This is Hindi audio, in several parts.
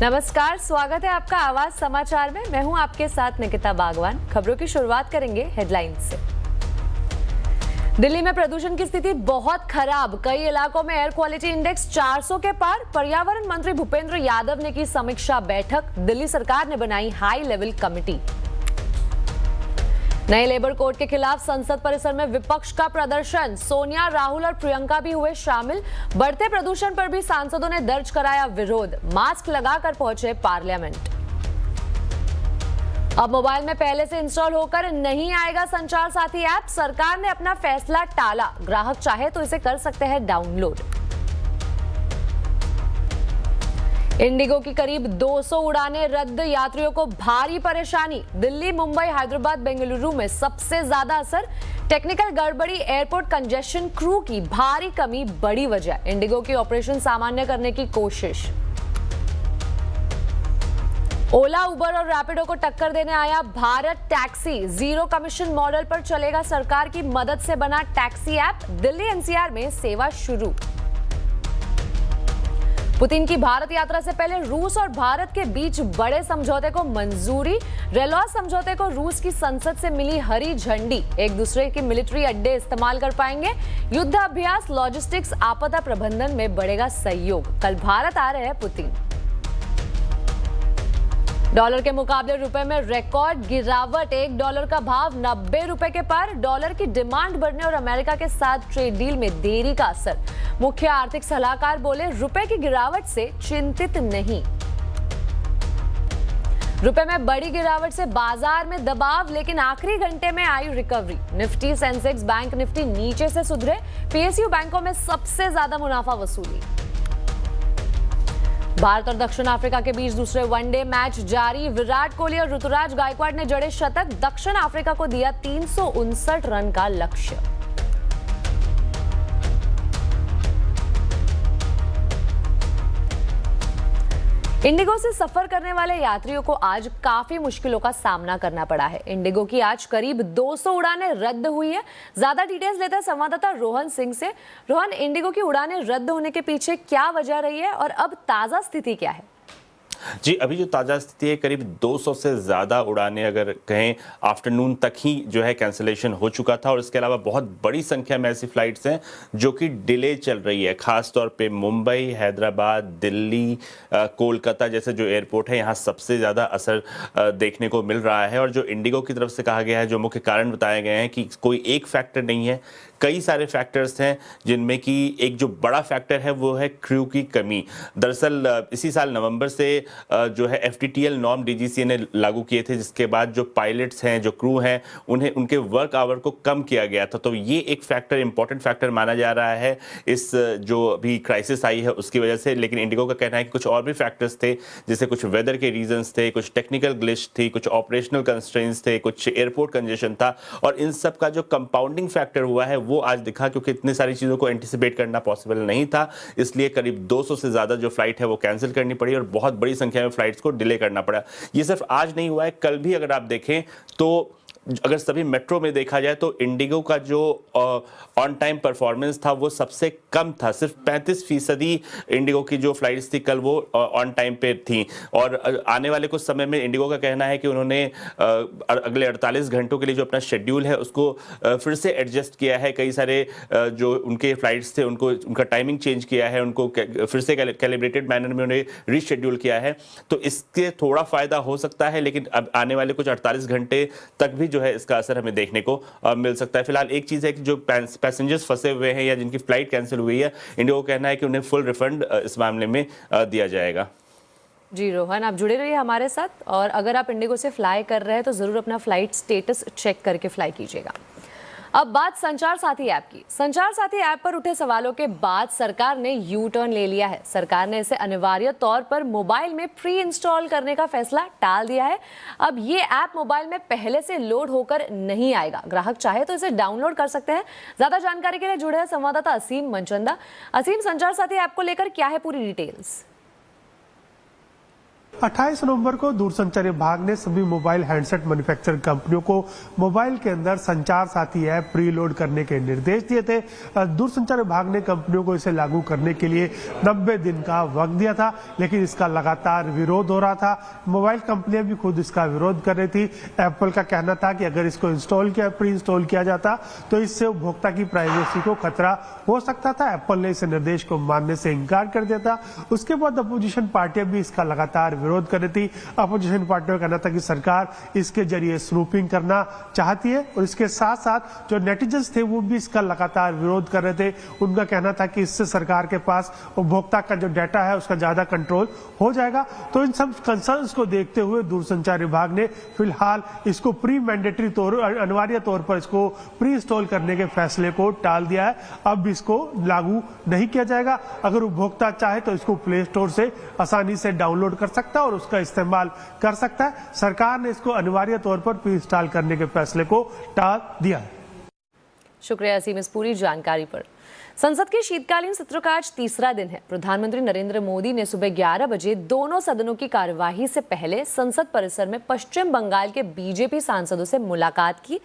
नमस्कार, स्वागत है आपका आवाज समाचार में। मैं हूं आपके साथ निकिता बागवान। खबरों की शुरुआत करेंगे हेडलाइंस से। दिल्ली में प्रदूषण की स्थिति बहुत खराब, कई इलाकों में एयर क्वालिटी इंडेक्स 400 के पार। पर्यावरण मंत्री भूपेंद्र यादव ने की समीक्षा बैठक, दिल्ली सरकार ने बनाई हाई लेवल कमेटी। नए लेबर कोड के खिलाफ संसद परिसर में विपक्ष का प्रदर्शन, सोनिया, राहुल और प्रियंका भी हुए शामिल। बढ़ते प्रदूषण पर भी सांसदों ने दर्ज कराया विरोध, मास्क लगाकर पहुंचे पार्लियामेंट। अब मोबाइल में पहले से इंस्टॉल होकर नहीं आएगा संचार साथी ऐप, सरकार ने अपना फैसला टाला, ग्राहक चाहे तो इसे कर सकते हैं डाउनलोड। इंडिगो की करीब 200 उड़ानें रद्द, यात्रियों को भारी परेशानी। दिल्ली, मुंबई, हैदराबाद, बेंगलुरु में सबसे ज्यादा असर, टेक्निकल गड़बड़ी, एयरपोर्ट कंजेशन, क्रू की भारी कमी बड़ी वजह। इंडिगो की ऑपरेशन सामान्य करने की कोशिश। ओला, उबर और रैपिडो को टक्कर देने आया Bharat taxi, zero commission model पर चलेगा, सरकार की मदद से बना टैक्सी ऐप। दिल्ली एनसीआर में सेवा शुरू। पुतिन की भारत यात्रा से पहले रूस और भारत के बीच बड़े समझौते को मंजूरी, रेलॉ समझौते को रूस की संसद से मिली हरी झंडी। एक दूसरे के मिलिट्री अड्डे इस्तेमाल कर पाएंगे, युद्ध अभ्यास, लॉजिस्टिक्स, आपदा प्रबंधन में बढ़ेगा सहयोग। कल भारत आ रहे हैं पुतिन। डॉलर के मुकाबले रुपए में रिकॉर्ड गिरावट, $1 का भाव 90 रुपए के पार। डॉलर की डिमांड बढ़ने और अमेरिका के साथ ट्रेड डील में देरी का असर। मुख्य आर्थिक सलाहकार बोले, रुपए की गिरावट से चिंतित नहीं। रुपए में बड़ी गिरावट से बाजार में दबाव, लेकिन आखिरी घंटे में आई रिकवरी। निफ्टी, सेंसेक्स, बैंक निफ्टी नीचे से सुधरे। पीएसयू बैंकों में सबसे ज्यादा मुनाफा वसूली। भारत और दक्षिण अफ्रीका के बीच दूसरे वनडे मैच जारी, विराट कोहली और ऋतुराज गायकवाड़ ने जड़े शतक, दक्षिण अफ्रीका को दिया 359 रन का लक्ष्य। इंडिगो से सफर करने वाले यात्रियों को आज काफी मुश्किलों का सामना करना पड़ा है। इंडिगो की आज करीब 200 उड़ानें रद्द हुई है। ज्यादा डिटेल्स लेते हैं संवाददाता रोहन सिंह से। रोहन, इंडिगो की उड़ानें रद्द होने के पीछे क्या वजह रही है और अब ताजा स्थिति क्या है? जी, अभी जो ताज़ा स्थिति है, करीब 200 से ज़्यादा उड़ानें अगर कहें आफ्टरनून तक ही जो है कैंसिलेशन हो चुका था, और इसके अलावा बहुत बड़ी संख्या में ऐसी फ्लाइट्स हैं जो कि डिले चल रही है। ख़ास तौर पे मुंबई, हैदराबाद, दिल्ली, कोलकाता जैसे जो एयरपोर्ट है, यहाँ सबसे ज़्यादा असर देखने को मिल रहा है। और जो इंडिगो की तरफ से कहा गया है, जो मुख्य कारण बताए गए हैं कि कोई एक फैक्टर नहीं है, कई सारे फैक्टर्स हैं, जिनमें कि एक जो बड़ा फैक्टर है वो है क्रू की कमी। दरअसल इसी साल नवंबर से जो है एफटीटीएल नॉर्म डीजीसीए ने लागू किए थे, जिसके बाद जो पायलट्स हैं, जो क्रू हैं, उन्हें उनके वर्क आवर को कम किया गया था। तो ये एक फैक्टर, इंपॉर्टेंट फैक्टर माना जा रहा है इस जो अभी क्राइसिस आई है उसकी वजह से। लेकिन इंडिगो का कहना है कि कुछ और भी फैक्टर्स थे, जैसे कुछ वेदर के रीजंस थे, कुछ टेक्निकल ग्लिच थी, कुछ ऑपरेशनल कंस्ट्रेंट्स थे, कुछ एयरपोर्ट कंजेशन था, और इन सब का जो कंपाउंडिंग फैक्टर हुआ है वो आज दिखा, क्योंकि इतनी सारी चीज़ों को एंटिसिपेट करना पॉसिबल नहीं था। इसलिए करीब 200 से ज़्यादा जो फ्लाइट है वो कैंसिल करनी पड़ी और बहुत बड़ी संख्या में फ्लाइट्स को डिले करना पड़ा। ये सिर्फ आज नहीं हुआ है, कल भी अगर आप देखें तो अगर सभी मेट्रो में देखा जाए तो इंडिगो का जो ऑन टाइम परफॉर्मेंस था वो सबसे कम था। सिर्फ 35% इंडिगो की जो फ्लाइट्स थी कल वो ऑन टाइम पे थी। और आने वाले कुछ समय में इंडिगो का कहना है कि उन्होंने अगले 48 घंटों के लिए जो अपना शेड्यूल है उसको फिर से एडजस्ट किया है। कई सारे जो उनके फ्लाइट्स थे उनको उनका टाइमिंग चेंज किया है, उनको फिर से कैलिब्रेटेड मैनर में उन्हें रीशेड्यूल किया है। तो इससे थोड़ा फ़ायदा हो सकता है, लेकिन अब आने वाले कुछ 48 घंटे तक भी जो है इसका असर हमें देखने को मिल सकता है। फिलहाल एक चीज़ है कि जो पैसेंजर्स फंसे हुए हैं या जिनकी फ्लाइट कैंसिल हुई है, इंडिगो को कहना है कि उन्हें फुल रिफंड इस मामले में दिया जाएगा। जी रोहन, आप जुड़े रहिए हमारे साथ, और अगर आप इंडिगो से फ्लाई कर रहे हैं तो ज़रूर अपना फ्लाइट स्टेटस चेक करके फ्लाई कीजिएगा। अब बात संचार साथी ऐप की। संचार साथी ऐप पर उठे सवालों के बाद सरकार ने यू टर्न ले लिया है। सरकार ने इसे अनिवार्य तौर पर मोबाइल में प्री इंस्टॉल करने का फैसला टाल दिया है। अब ये ऐप मोबाइल में पहले से लोड होकर नहीं आएगा, ग्राहक चाहे तो इसे डाउनलोड कर सकते हैं। ज्यादा जानकारी के लिए जुड़े हैं संवाददाता असीम मनचंदा। असीम, संचार साथी ऐप को लेकर क्या है पूरी डिटेल्स? 28 नवंबर को दूरसंचार विभाग ने सभी मोबाइल हैंडसेट मैन्युफैक्चरिंग कंपनियों को मोबाइल के अंदर संचार साथी ऐप प्रीलोड करने के निर्देश दिए थे। दूरसंचार विभाग ने कंपनियों को इसे लागू करने के लिए 90 दिन का वक्त दिया था, लेकिन इसका लगातार विरोध हो रहा था। मोबाइल कंपनियां भी खुद इसका विरोध कर रही थी। एप्पल का कहना था कि अगर इसको प्री इंस्टॉल किया जाता तो इससे उपभोक्ता की प्राइवेसी को खतरा हो सकता था। एप्पल ने इस निर्देश को मानने से इनकार कर दिया था। उसके बाद अपोजिशन पार्टियां भी इसका लगातार विरोध कर रही थी। अपोजिशन पार्टियों का कहना था कि सरकार इसके जरिए स्नूपिंग करना चाहती है, और इसके साथ साथ जो नेटिजन्स थे वो भी इसका लगातार विरोध कर रहे थे। उनका कहना था कि इससे सरकार के पास उपभोक्ता का जो डाटा है उसका ज्यादा कंट्रोल हो जाएगा। तो इन सब कंसर्न्स को देखते हुए दूरसंचार विभाग ने फिलहाल इसको प्री मैंडेटरी अनिवार्य तौर पर इसको प्री इंस्टॉल करने के फैसले को टाल दिया है। अब इसको लागू नहीं किया जाएगा। अगर उपभोक्ता चाहे तो इसको प्ले स्टोर से आसानी से डाउनलोड कर सकता है और उसका इस्तेमाल कर सकता है। सरकार ने इसको अनिवार्य तौर पर प्री इंस्टॉल करने के फैसले को टाल दिया है। शुक्रिया असीम इस पूरी जानकारी पर। संसद के शीतकालीन सत्र का आज तीसरा दिन है। प्रधानमंत्री नरेंद्र मोदी ने सुबह 11 बजे दोनों सदनों की कार्यवाही से पहले संसद परिसर में पश्चिम बंगाल के बीजेपी सांसदों से मुलाकात की।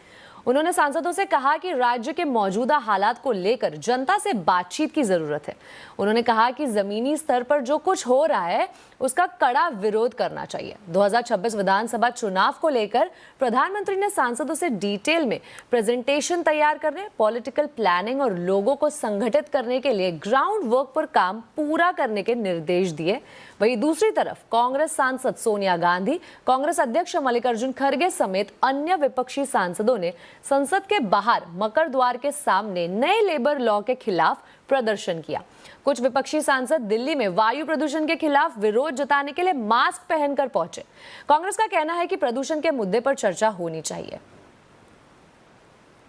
उन्होंने सांसदों से कहा कि राज्य के मौजूदा हालात को लेकर जनता से बातचीत की जरूरत है। उन्होंने कहा कि जमीनी स्तर पर जो कुछ हो रहा है उसका कड़ा विरोध करना चाहिए। 2026 विधानसभा चुनाव को लेकर प्रधानमंत्री ने सांसदों से डिटेल में प्रेजेंटेशन तैयार करने, पॉलिटिकल प्लानिंग और लोगों को संगठित करने के लिए ग्राउंड वर्क पर काम पूरा करने के निर्देश दिए। वहीं दूसरी तरफ कांग्रेस सांसद सोनिया गांधी, कांग्रेस अध्यक्ष मल्लिकार्जुन खड़गे समेत अन्य विपक्षी सांसदों ने संसद के बाहर मकर द्वार के सामने नए लेबर लॉ के खिलाफ प्रदर्शन किया। कुछ विपक्षी सांसद दिल्ली में वायु प्रदूषण के खिलाफ विरोध जताने के लिए मास्क पहनकर पहुंचे। कांग्रेस का कहना है कि प्रदूषण के मुद्दे पर चर्चा होनी चाहिए।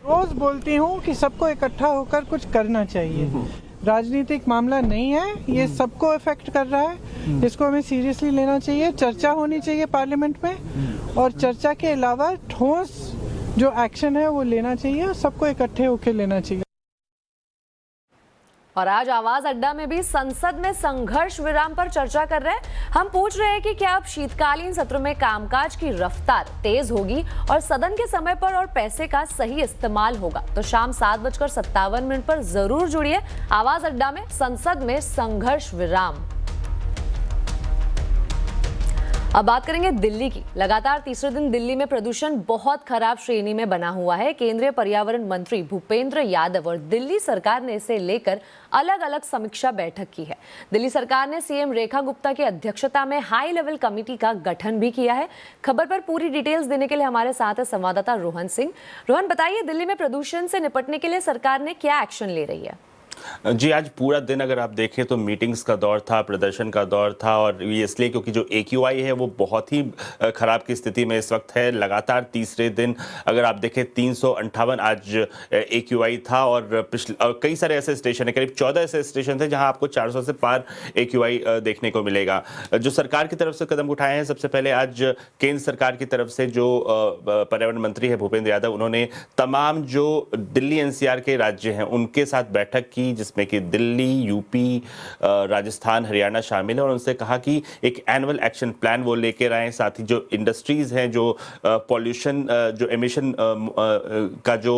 रोज बोलती हूँ कि सबको इकट्ठा होकर कुछ करना चाहिए। राजनीतिक मामला नहीं है, ये सबको इफेक्ट कर रहा है। इसको हमें सीरियसली लेना चाहिए। चर्चा होनी चाहिए पार्लियामेंट में, और चर्चा के अलावा ठोस जो एक्शन है वो लेना चाहिए और सबको इकट्ठे होकर लेना चाहिए। और आज आवाज अड्डा में भी संसद में संघर्ष विराम पर चर्चा कर रहे हैं। हम पूछ रहे हैं कि क्या अब शीतकालीन सत्र में कामकाज की रफ्तार तेज होगी और सदन के समय पर और पैसे का सही इस्तेमाल होगा? तो शाम 7:57 पर जरूर जुड़िए आवाज अड्डा में संसद में संघर्ष विराम। अब बात करेंगे दिल्ली की। लगातार तीसरे दिन दिल्ली में प्रदूषण बहुत खराब श्रेणी में बना हुआ है। केंद्रीय पर्यावरण मंत्री भूपेंद्र यादव और दिल्ली सरकार ने इसे लेकर अलग अलग समीक्षा बैठक की है। दिल्ली सरकार ने सीएम रेखा गुप्ता की अध्यक्षता में हाई लेवल कमेटी का गठन भी किया है। खबर पर पूरी डिटेल्स देने के लिए हमारे साथ है संवाददाता रोहन सिंह। रोहन, बताइए दिल्ली में प्रदूषण से निपटने के लिए सरकार ने क्या एक्शन ले रही है? जी, आज पूरा दिन अगर आप देखें तो मीटिंग्स का दौर था, प्रदर्शन का दौर था, और ये इसलिए क्योंकि जो AQI है वो बहुत ही खराब की स्थिति में इस वक्त है। लगातार तीसरे दिन अगर आप देखें 358 आज AQI था, और कई सारे ऐसे स्टेशन है, करीब 14 ऐसे स्टेशन थे जहां आपको 400 से पार AQI देखने को मिलेगा। जो सरकार की तरफ से कदम उठाए हैं, सबसे पहले आज केंद्र सरकार की तरफ से जो पर्यावरण मंत्री है भूपेंद्र यादव, उन्होंने तमाम जो दिल्ली NCR के राज्य हैं उनके साथ बैठक की, जिसमें कि दिल्ली, यूपी, राजस्थान, हरियाणा शामिल है, और उनसे कहा कि एक एनुअल एक्शन प्लान वो लेकर आए। साथ ही जो इंडस्ट्रीज हैं, जो पॉल्यूशन, जो एमिशन का जो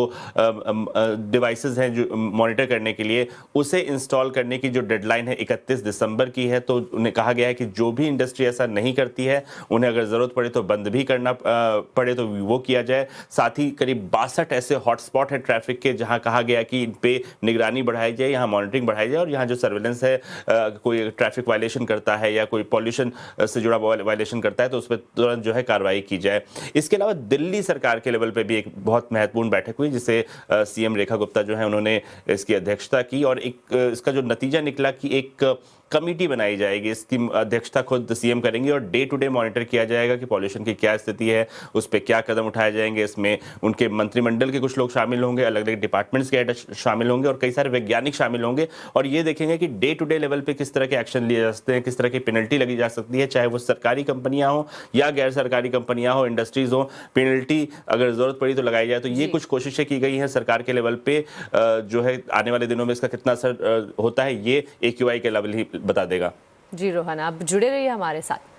डिवाइसेस हैं जो मॉनिटर करने के लिए, उसे इंस्टॉल करने की जो डेडलाइन है 31 दिसंबर की है। तो उन्हें कहा गया है कि जो भी इंडस्ट्री ऐसा नहीं करती है उन्हें अगर ज़रूरत पड़े तो बंद भी करना पड़े तो वो किया जाए। साथ ही करीब 62 ऐसे हॉटस्पॉट है ट्रैफिक के जहां कहा गया कि इन पे निगरानी बढ़ाई जाए, यहाँ मॉनिटरिंग बढ़ाई जाए, और यहाँ जो सर्वेलेंस है, कोई ट्रैफिक वायलेशन करता है या कोई पॉल्यूशन से जुड़ा वायलेशन करता है तो उस पर तुरंत जो है कार्रवाई की जाए। इसके अलावा दिल्ली सरकार के लेवल पे भी एक बहुत महत्वपूर्ण बैठक हुई, जिसे सीएम रेखा गुप्ता जो है उन्होंने इसकी अध्यक्षता की, और एक इसका जो नतीजा निकला कि एक कमेटी बनाई जाएगी, इसकी अध्यक्षता खुद सीएम करेंगे, और डे टू डे मॉनिटर किया जाएगा कि पॉल्यूशन की क्या स्थिति है, उस पर क्या कदम उठाए जाएंगे। इसमें उनके मंत्रिमंडल के कुछ लोग शामिल होंगे, अलग अलग डिपार्टमेंट्स के हेड शामिल होंगे, और कई सारे वैज्ञानिक शामिल होंगे, और ये देखेंगे कि डे टू डे लेवल पे किस तरह के एक्शन लिए जा सकते हैं, किस तरह की पेनल्टी लगी जा सकती है, चाहे वो सरकारी कंपनियां हो या गैर सरकारी कंपनियां हो, इंडस्ट्रीज हो, पेनल्टी अगर जरूरत पड़ी तो लगाई जाए। तो ये कुछ कोशिशें की गई हैं सरकार के लेवल पे। जो है आने वाले दिनों में इसका कितना असर होता है ये AQI के लेवल ही बता देगा। जी रोहन, आप जुड़े रहिए हमारे साथ।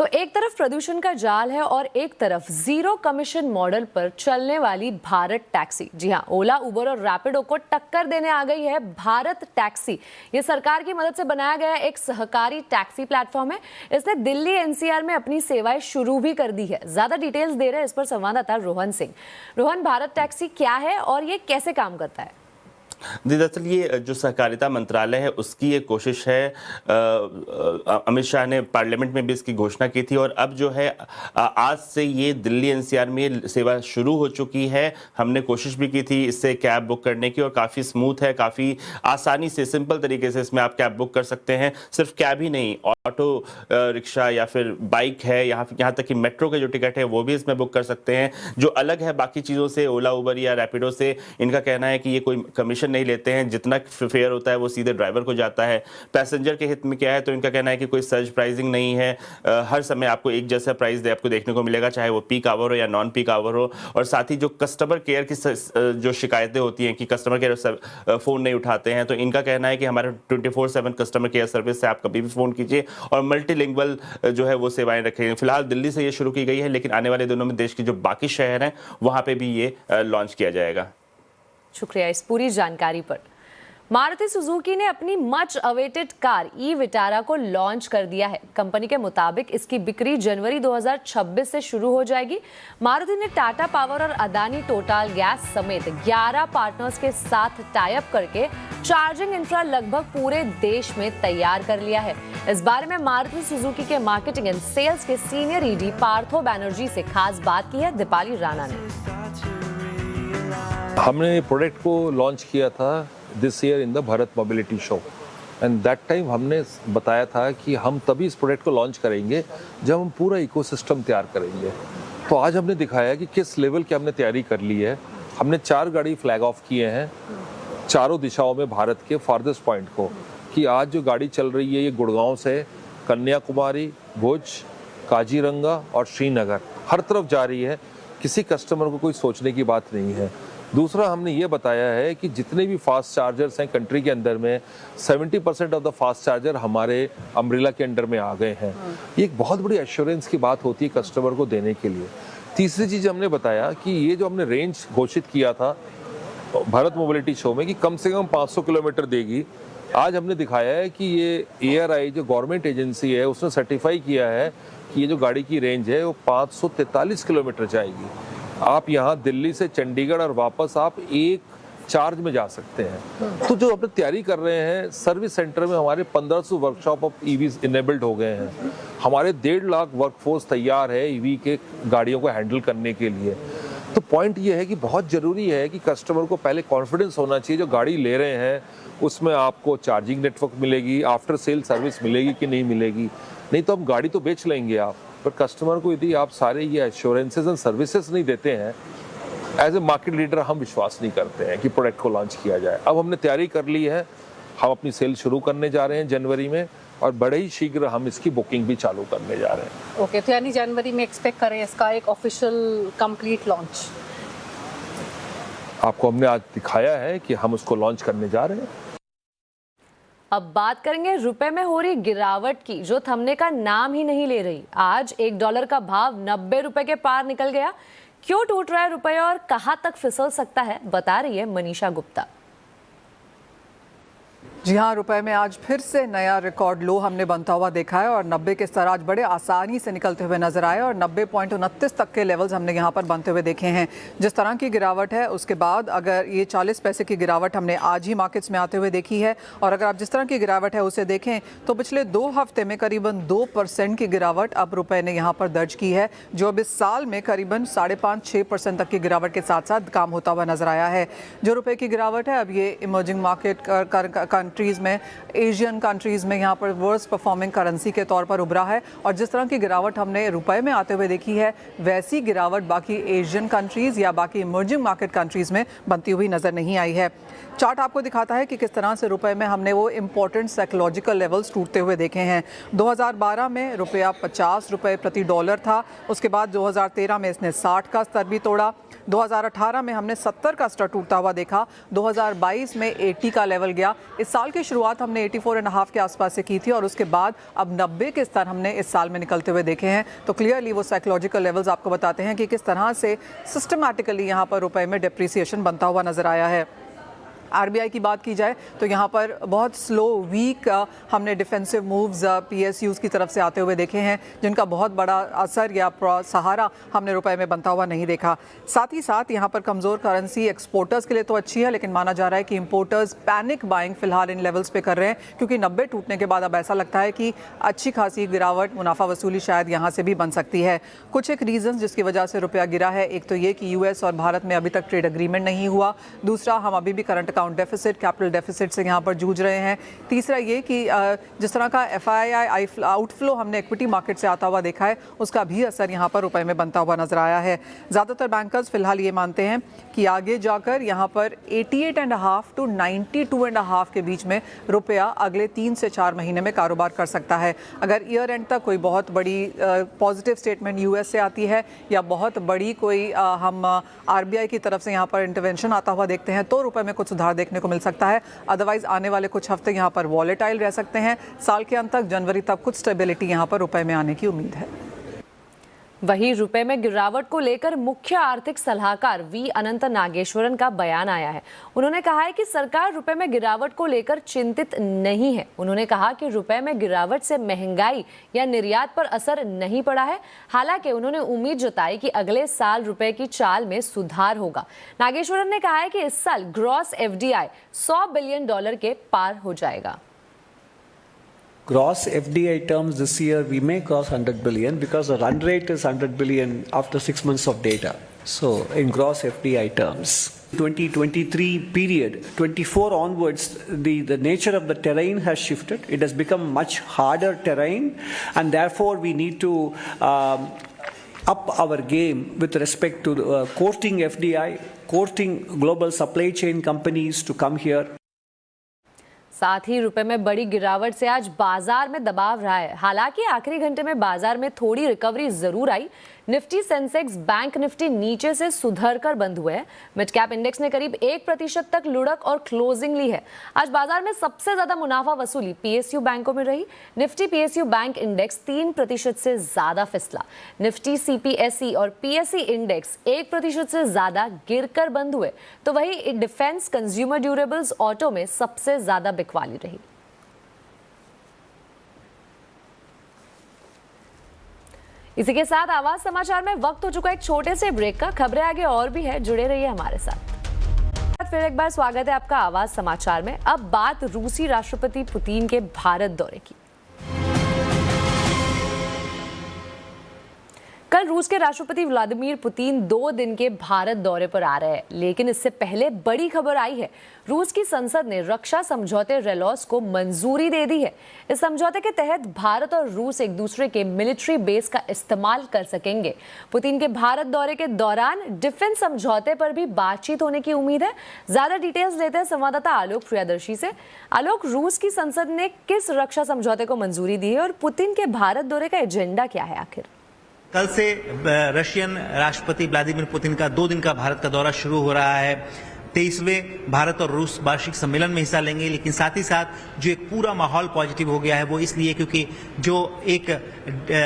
तो एक तरफ प्रदूषण का जाल है और एक तरफ जीरो कमीशन मॉडल पर चलने वाली भारत टैक्सी। जी हाँ, ओला, उबर और रैपिडो को टक्कर देने आ गई है भारत टैक्सी। ये सरकार की मदद से बनाया गया एक सहकारी टैक्सी प्लेटफॉर्म है। इसने दिल्ली एनसीआर में अपनी सेवाएं शुरू भी कर दी है। ज्यादा डिटेल्स दे रहे हैं इस पर संवाददाता रोहन सिंह। रोहन, भारत टैक्सी क्या है और ये कैसे काम करता है? दरअसल ये जो सहकारिता मंत्रालय है उसकी एक कोशिश है। अमित शाह ने पार्लियामेंट में भी इसकी घोषणा की थी और अब जो है आज से ये दिल्ली एनसीआर में सेवा शुरू हो चुकी है। हमने कोशिश भी की थी इससे कैब बुक करने की और काफ़ी स्मूथ है, काफ़ी आसानी से, सिंपल तरीके से इसमें आप कैब बुक कर सकते हैं। सिर्फ कैब ही नहीं, ऑटो रिक्शा या फिर बाइक है, यहाँ तक कि मेट्रो के जो टिकट है वो भी इसमें बुक कर सकते हैं। जो अलग है बाकी चीज़ों से, ओला, उबर या रैपिडो से, इनका कहना है कि ये कोई कमीशन नहीं लेते हैं। जितना फेयर होता है वो सीधे ड्राइवर को जाता है। पैसेंजर के हित में क्या है, तो इनका कहना है कि कोई सर्ज प्राइसिंग नहीं है। हर समय आपको एक जैसा प्राइस आपको देखने को मिलेगा, चाहे वो पीक आवर हो या नॉन पीक आवर हो। और साथ ही जो कस्टमर केयर की जो शिकायतें होती हैं कि कस्टमर केयर फ़ोन नहीं उठाते हैं, तो इनका कहना है कि हमारे 24/7 कस्टमर केयर सर्विस से आप कभी भी फ़ोन कीजिए और मल्टीलिंगुअल जो है वो सेवाएं रखेंगे। फिलहाल दिल्ली से ये शुरू की गई है, लेकिन आने वाले दिनों में देश के जो बाकी शहर हैं वहाँ पे भी ये लॉन्च किया जाएगा। शुक्रिया इस पूरी जानकारी पर। मारुति सुजुकी ने अपनी much awaited car e Vitara को लॉन्च कर दिया है। कंपनी के मुताबिक इसकी बिक्री जनवरी 2026 से शुरू हो जाएगी। मारुति ने टाटा पावर और अदानी टोटल गैस समेत 11 पार्टनर्स के साथ टाई अप करके चार्जिंग इंफ्रा लगभग पूरे देश में तैयार कर लिया है। इस बारे में मारुति सुजुकी के मार्केटिंग एंड सेल्स के सीनियर ईडी पार्थो बैनर्जी से खास बात की है दीपाली राणा ने। हमने प्रोडक्ट को लॉन्च किया था this year in the Bharat mobility show and that time हमने बताया था कि हम तभी इस प्रोडक्ट को लॉन्च करेंगे जब हम पूरा इकोसिस्टम तैयार करेंगे। तो आज हमने दिखाया कि किस लेवल की हमने तैयारी कर ली है। हमने 4 गाड़ी फ्लैग ऑफ किए हैं चारों दिशाओं में भारत के फार्देस्ट पॉइंट को, कि आज जो गाड़ी चल रही है ये गुड़गांव से कन्याकुमारी, भुज, काजीरंगा और श्रीनगर हर तरफ जा रही है। किसी कस्टमर को कोई सोचने की बात नहीं है। दूसरा, हमने ये बताया है कि जितने भी फास्ट चार्जर्स हैं कंट्री के अंदर में 70% ऑफ द फास्ट चार्जर हमारे अम्ब्रेला के अंडर में आ गए हैं। ये एक बहुत बड़ी एश्योरेंस की बात होती है कस्टमर को देने के लिए। तीसरी चीज़ हमने बताया कि ये जो हमने रेंज घोषित किया था भारत मोबिलिटी शो में कि कम से कम 500 किलोमीटर देगी, आज हमने दिखाया है कि ये ARI जो गवर्नमेंट एजेंसी है उसने सर्टिफाई किया है कि ये जो गाड़ी की रेंज है वो 543 किलोमीटर जाएगी। आप यहाँ दिल्ली से चंडीगढ़ और वापस आप एक चार्ज में जा सकते हैं। तो जो अपने तैयारी कर रहे हैं, सर्विस सेंटर में हमारे 1500 वर्कशॉप ऑफ EVs इनेबल्ड हो गए हैं। हमारे 1.5 लाख वर्कफोर्स तैयार है EV के गाड़ियों को हैंडल करने के लिए। तो पॉइंट ये है कि बहुत ज़रूरी है कि कस्टमर को पहले कॉन्फिडेंस होना चाहिए जो गाड़ी ले रहे हैं उसमें आपको चार्जिंग नेटवर्क मिलेगी, आफ्टर सेल सर्विस मिलेगी कि नहीं मिलेगी। नहीं तो हम गाड़ी तो बेच लेंगे आप, पर कस्टमर को यदि आप सारे ये एश्योरेंसेज एंड सर्विसेज नहीं देते हैं, एज ए मार्केट लीडर हम विश्वास नहीं करते हैं कि प्रोडक्ट को लॉन्च किया जाए। अब हमने तैयारी कर ली है, हम अपनी सेल शुरू करने जा रहे हैं जनवरी में और बड़े ही शीघ्र हम इसकी बुकिंग भी चालू करने जा रहे हैं। ओके, तो यानी जनवरी में एक्सपेक्ट करें इसका एक ऑफिशियल कंप्लीट लॉन्च? आपको हमने आज दिखाया है कि हम उसको लॉन्च करने जा रहे हैं। अब बात करेंगे रुपए में हो रही गिरावट की, जो थमने का नाम ही नहीं ले रही। आज $1 का भाव 90 रुपए के पार निकल गया। क्यों टूट रहा है रुपए और कहां तक फिसल सकता है, बता रही है मनीषा गुप्ता। जी हाँ, रुपए में आज फिर से नया रिकॉर्ड लो हमने बनता हुआ देखा है और 90 के स्तर आज बड़े आसानी से निकलते हुए नजर आए और 90.29 तक के लेवल्स हमने यहाँ पर बनते हुए देखे हैं। जिस तरह की गिरावट है उसके बाद अगर ये 40 पैसे की गिरावट हमने आज ही मार्केट्स में आते हुए देखी है और अगर आप जिस तरह की गिरावट है उसे देखें तो पिछले 2 हफ्ते में करीबन 2% की गिरावट अब रुपए ने यहाँ पर दर्ज की है, जो अब इस साल में करीबन 5.5-6% तक की गिरावट के साथ साथ काम होता हुआ नजर आया है। जो रुपए की गिरावट है अब ये इमर्जिंग मार्केट कंट्रीज़ में, एशियन कंट्रीज़ में यहाँ पर वर्स्ट परफॉर्मिंग करेंसी के तौर पर उभरा है और जिस तरह की गिरावट हमने रुपए में आते हुए देखी है वैसी गिरावट बाकी एशियन कंट्रीज़ या बाकी इमर्जिंग मार्केट कंट्रीज़ में बनती हुई नज़र नहीं आई है। चार्ट आपको दिखाता है कि किस तरह से रुपए में हमने वो इंपॉर्टेंट साइकोलॉजिकल लेवल्स टूटते हुए देखे हैं। 2012 में रुपया 50 रुपये प्रति डॉलर था, उसके बाद 2013 में इसने 60 का स्तर भी तोड़ा, 2018 में हमने 70 का स्तर टूटता हुआ देखा, 2022 में 80 का लेवल गया। इस साल साल की शुरुआत हमने 84.5 के आसपास से की थी और उसके बाद अब 90 के स्तर हमने इस साल में निकलते हुए देखे हैं। तो क्लियरली वो साइकोलॉजिकल लेवल्स आपको बताते हैं कि किस तरह से सिस्टमैटिकली यहाँ पर रुपए में डिप्रिसिएशन बनता हुआ नजर आया है। आरबीआई की बात की जाए तो यहाँ पर बहुत स्लो वीक हमने डिफेंसिव मूव्स पीएसयूज की तरफ से आते हुए देखे हैं, जिनका बहुत बड़ा असर या सहारा हमने रुपए में बनता हुआ नहीं देखा। साथ ही साथ यहाँ पर कमज़ोर करेंसी एक्सपोर्टर्स के लिए तो अच्छी है, लेकिन माना जा रहा है कि इंपोर्टर्स पैनिक बाइंग फिलहाल इन लेवल्स पे कर रहे हैं, क्योंकि 90 टूटने के बाद अब ऐसा लगता है कि अच्छी खासी गिरावट, मुनाफा वसूली शायद यहाँ से भी बन सकती है। कुछ एक रीजन जिसकी वजह से रुपया गिरा है, एक तो ये कि यूएस और भारत में अभी तक ट्रेड एग्रीमेंट नहीं हुआ, दूसरा हम अभी भी current account deficit, capital deficit से यहाँ पर जूझ रहे हैं, तीसरा ये कि जिस तरह का एफआईआई आउटफ्लो हमने इक्विटी मार्केट से आता हुआ देखा है, उसका भी असर यहाँ पर रुपए में बनता हुआ नजर आया है। ज़्यादातर बैंकर्स फिलहाल ये मानते हैं कि आगे जाकर यहाँ पर 88.5 to 92.5 के बीच में रुपया अगले 3 से 4 महीने में कारोबार कर सकता है। अगर ईयर एंड तक कोई बहुत बड़ी पॉजिटिव स्टेटमेंट यूएस से आती है या बहुत बड़ी कोई हम आरबीआई की तरफ से यहाँ पर इंटरवेंशन आता हुआ देखते हैं तो रुपए में कुछ सुधार देखने को मिल सकता है। अदरवाइज आने वाले कुछ हफ्ते यहाँ पर वॉलेटाइल रह सकते हैं। साल के अंत तक जनवरी तक कुछ स्टेबिलिटी यहाँ पर रुपए में आने की उम्मीद है। वहीं रुपए में गिरावट को लेकर मुख्य आर्थिक सलाहकार वी अनंत नागेश्वरन का बयान आया है। उन्होंने कहा है कि सरकार रुपए में गिरावट को लेकर चिंतित नहीं है। उन्होंने कहा कि रुपए में गिरावट से महंगाई या निर्यात पर असर नहीं पड़ा है। हालांकि उन्होंने उम्मीद जताई कि अगले साल रुपए की चाल में सुधार होगा। नागेश्वरन ने कहा है कि इस साल ग्रॉस एफडीआई $100 बिलियन के पार हो जाएगा। Gross FDI terms this year we may cross 100 billion because the run rate is 100 billion after 6 months of data. So in gross FDI terms, 2023 period, 24 onwards, the nature of the terrain has shifted. It has become much harder terrain, and therefore we need to up our game with respect to courting FDI, courting global supply chain companies to come here. साथ ही रुपए में बड़ी गिरावट से आज बाजार में दबाव रहा है। हालांकि आखिरी घंटे में बाजार में थोड़ी रिकवरी जरूर आई। निफ्टी, सेंसेक्स, बैंक निफ्टी नीचे से सुधर कर बंद हुए हैं। मिड कैप इंडेक्स ने करीब 1% तक लुढ़क और क्लोजिंग ली है। आज बाजार में सबसे ज्यादा मुनाफा वसूली पीएसयू बैंकों में रही। निफ्टी पीएसयू बैंक इंडेक्स 3% से ज्यादा फिसला। निफ्टी सीपीएसई और पीएसई इंडेक्स 1% से ज्यादा गिरकर बंद हुए। तो वही डिफेंस, कंज्यूमर ड्यूरेबल्स, ऑटो में सबसे ज्यादा बिकवाली रही। इसी के साथ आवाज समाचार में वक्त हो चुका एक छोटे से ब्रेक का। खबरें आगे और भी है, जुड़े रहिए हमारे साथ। फिर एक बार स्वागत है आपका आवाज समाचार में। अब बात रूसी राष्ट्रपति पुतिन के भारत दौरे की। कल रूस के राष्ट्रपति व्लादिमीर पुतिन 2 दिन के भारत दौरे पर आ रहे हैं, लेकिन इससे पहले बड़ी खबर आई है। रूस की संसद ने रक्षा समझौते रेलॉस को मंजूरी दे दी है। इस समझौते के तहत भारत और रूस एक दूसरे के मिलिट्री बेस का इस्तेमाल कर सकेंगे। पुतिन के भारत दौरे के दौरान डिफेंस समझौते पर भी बातचीत होने की उम्मीद है। ज्यादा डिटेल्स लेते हैं संवाददाता आलोक प्रियदर्शी से। आलोक, रूस की संसद ने किस रक्षा समझौते को मंजूरी दी है और पुतिन के भारत दौरे का एजेंडा क्या है आखिर? कल से रशियन राष्ट्रपति व्लादिमीर पुतिन का 2 दिन का भारत का दौरा शुरू हो रहा है। 23वें भारत और रूस वार्षिक सम्मेलन में हिस्सा लेंगे, लेकिन साथ ही साथ जो एक पूरा माहौल पॉजिटिव हो गया है वो इसलिए क्योंकि जो एक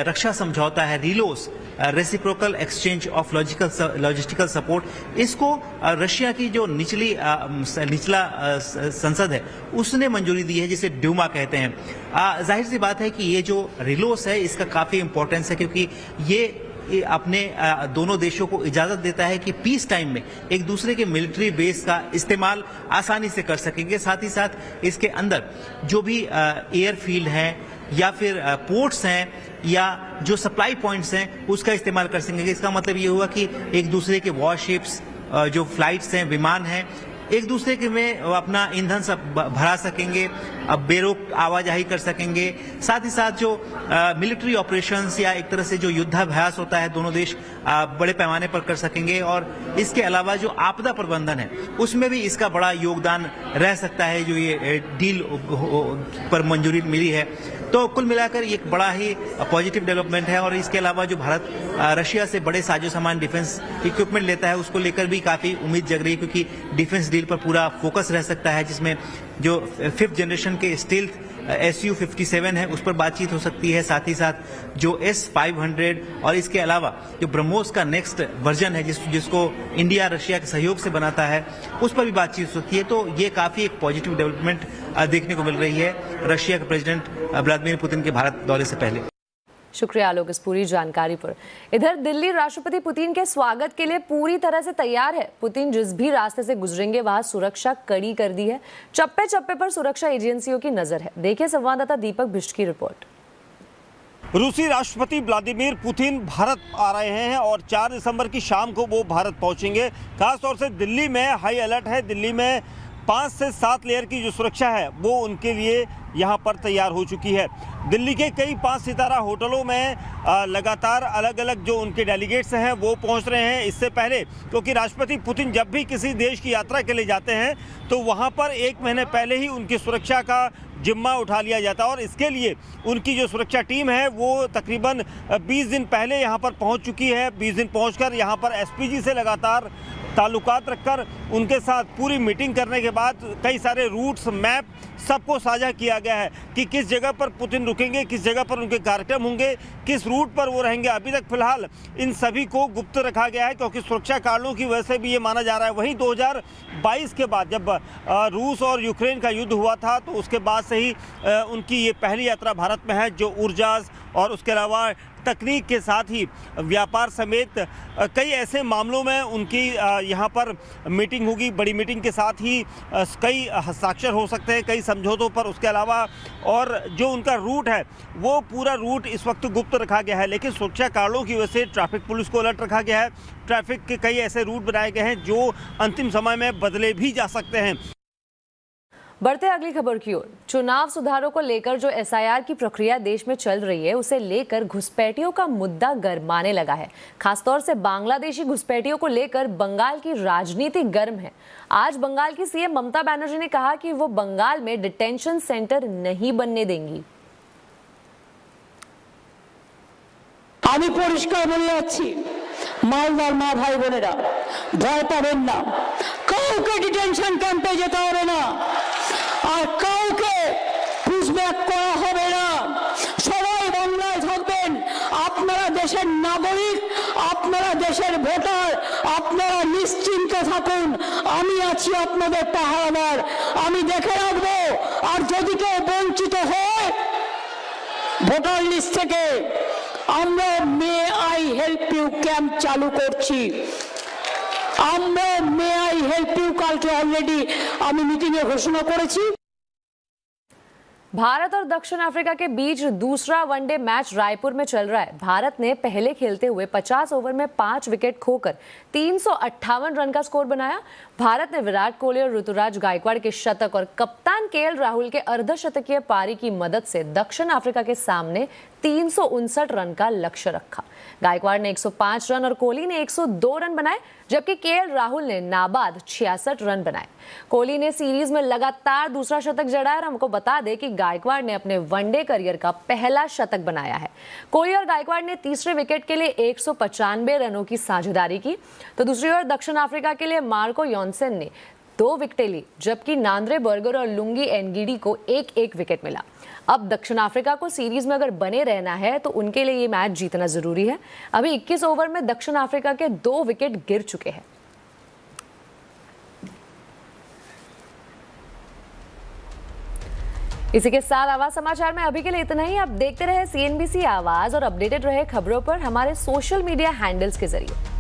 रक्षा समझौता है RELOS, reciprocal exchange of logistical support, इसको रशिया की जो निचला संसद है उसने मंजूरी दी है, जिसे ड्यूमा कहते हैं। जाहिर सी बात है कि ये जो रिलोस है इसका काफी इंपॉर्टेंस है, क्योंकि ये अपने दोनों देशों को इजाजत देता है कि पीस टाइम में एक दूसरे के मिलिट्री बेस का इस्तेमाल आसानी से कर सकेंगे। साथ ही साथ इसके अंदर जो भी एयरफील्ड है या फिर पोर्ट्स हैं या जो सप्लाई पॉइंट्स हैं उसका इस्तेमाल कर सकेंगे। इसका मतलब ये हुआ कि एक दूसरे के वॉरशिप्स, जो फ्लाइट्स हैं, विमान हैं, एक दूसरे के में अपना ईंधन सब भरा सकेंगे, अब बेरोक आवाजाही कर सकेंगे। साथ ही साथ जो मिलिट्री ऑपरेशंस या एक तरह से जो युद्धाभ्यास होता है दोनों देश बड़े पैमाने पर कर सकेंगे। और इसके अलावा जो आपदा प्रबंधन है उसमें भी इसका बड़ा योगदान रह सकता है, जो ये डील पर मंजूरी मिली है। तो कुल मिलाकर ये एक बड़ा ही पॉजिटिव डेवलपमेंट है। और इसके अलावा जो भारत रशिया से बड़े साजो सामान डिफेंस इक्विपमेंट लेता है उसको लेकर भी काफी उम्मीद जग रही है, क्योंकि डिफेंस डील पर पूरा फोकस रह सकता है, जिसमें जो 5th जनरेशन के स्टील्थ Su-57 है उस पर बातचीत हो सकती है, साथ ही साथ जो S-500 और इसके अलावा जो ब्रह्मोस का नेक्स्ट वर्जन है जिसको इंडिया रशिया के सहयोग से बनाता है, उस पर भी बातचीत हो सकती है। तो ये काफी एक पॉजिटिव डेवलपमेंट देखने को मिल रही है रशिया के प्रेसिडेंट व्लादिमीर पुतिन के भारत दौरे से पहले। शुक्रिया आलोक इस पूरी जानकारी पर। इधर दिल्ली राष्ट्रपति पुतिन के स्वागत के लिए पूरी तरह से तैयार है। पुतिन जिस भी रास्ते से गुजरेंगे वहां सुरक्षा कड़ी कर दी है। चप्पे चप्पे पर सुरक्षा एजेंसियों की नजर है। देखिए संवाददाता दीपक भिष्ट की रिपोर्ट। रूसी राष्ट्रपति व्लादिमीर पुतिन भारत आ रहे हैं और 4 दिसंबर की शाम को वो भारत पहुंचेंगे। खासतौर से दिल्ली में हाई अलर्ट है। दिल्ली में 5 से 7 लेयर की जो सुरक्षा है वो उनके लिए यहाँ पर तैयार हो चुकी है। दिल्ली के कई 5 सितारा होटलों में लगातार अलग अलग जो उनके डेलीगेट्स हैं वो पहुँच रहे हैं। इससे पहले क्योंकि राष्ट्रपति पुतिन जब भी किसी देश की यात्रा के लिए जाते हैं तो वहाँ पर 1 महीने पहले ही उनकी सुरक्षा का जिम्मा उठा लिया जाता है और इसके लिए उनकी जो सुरक्षा टीम है वो तकरीबन 20 दिन पहले यहाँ पर पहुँच चुकी है। 20 दिन पहुँचकर यहाँ पर एसपीजी से लगातार ताल्लुकात रखकर उनके साथ पूरी मीटिंग करने के बाद कई सारे रूट्स मैप सबको साझा किया गया है कि किस जगह पर पुतिन रुकेंगे, किस जगह पर उनके कार्यक्रम होंगे, किस रूट पर वो रहेंगे। अभी तक फिलहाल इन सभी को गुप्त रखा गया है क्योंकि सुरक्षा कारणों की वजह से भी ये माना जा रहा है। वहीं 2022 के बाद जब रूस और यूक्रेन का युद्ध हुआ था तो उसके बाद से ही उनकी ये पहली यात्रा भारत में है जो ऊर्जा और उसके अलावा तकनीक के साथ ही व्यापार समेत कई ऐसे मामलों में उनकी यहाँ पर मीटिंग होगी। बड़ी मीटिंग के साथ ही कई हस्ताक्षर हो सकते हैं कई समझौतों पर। उसके अलावा और जो उनका रूट है वो पूरा रूट इस वक्त गुप्त रखा गया है, लेकिन सुरक्षा कारणों की वजह से ट्रैफिक पुलिस को अलर्ट रखा गया है। ट्रैफिक के कई ऐसे रूट बनाए गए हैं जो अंतिम समय में बदले भी जा सकते हैं। बढ़ते अगली खबर की ओर। चुनाव सुधारों को लेकर जो एसआईआर की प्रक्रिया देश में चल रही है उसे लेकर घुसपैठियों का मुद्दा गरमाने लगा है। खासतौर से बांग्लादेशी घुसपैठियों को लेकर बंगाल की राजनीति गर्म है। आज बंगाल की सीएम ममता बनर्जी ने कहा कि वो बंगाल में डिटेंशन सेंटर नहीं बनने देंगी। আমি পরিষ্কার বলে যাচ্ছি মালদার মা ভাই বোনেরা ভয় পাবেন না, কাউকে ডিটেনশন ক্যাম্পে যেতে হবে না আর কাউকে পুশব্যাক করা হবে না। সবাই বাংলায় থাকবেন। আপনারা দেশের নাগরিক, আপনারা দেশের ভোটার, আপনারা নিশ্চিন্তে থাকুন। আমি আছি আপনাদের পাহারাদার, আমি দেখে রাখবো। আর যদি কেউ বঞ্চিত হয় ভোটার লিস্ট থেকে আমরা may I help you camp চালু করছি। আমরা মে আই হেল্প ইউ কালকে অলরেडी আমি মিটিংয়ে ঘোষণা করেছি। भारत और दक्षिण अफ्रीका के बीच दूसरा वनडे मैच रायपुर में चल रहा है। भारत ने पहले खेलते हुए 50 ओवर में 5 विकेट खोकर 358 रन का स्कोर बनाया। भारत ने विराट कोहली और ऋतुराज गायकवाड़ के शतक और कप्तान केएल राहुल के अर्धशतकीय पारी की मदद से दक्षिण अफ्रीका के सामने 359 रन का लक्ष्य रखा। गायकवाड़ ने 105 रन और कोहली ने 102 रन बनाए, जबकि केएल राहुल ने नाबाद 66 रन बनाए। कोहली ने सीरीज में लगातार दूसरा शतक जड़ा और हमको बता दें कि गायकवाड़ ने अपने वनडे करियर का पहला शतक बनाया है। कोहली और गायकवाड़ ने तीसरे विकेट के लिए 195 रनों की साझेदारी की, तो दूसरी ओर दक्षिण अफ्रीका के लिए मार्को यॉन्सन ने 2 विकेटें ली, जबकि नांद्रे बर्गर और लुंगी एनगिडी को 1-1 विकेट मिला। अब दक्षिण अफ्रीका को सीरीज में अगर बने रहना है तो उनके लिए ये मैच जीतना जरूरी है। अभी 21 ओवर में दक्षिण अफ्रीका के 2 विकेट गिर चुके हैं। इसी के साथ आवाज समाचार में अभी के लिए इतना ही। आप देखते रहे CNBC आवाज और अपडेटेड रहे खबरों पर हमारे सोशल मीडिया हैंडल्स के जरिए।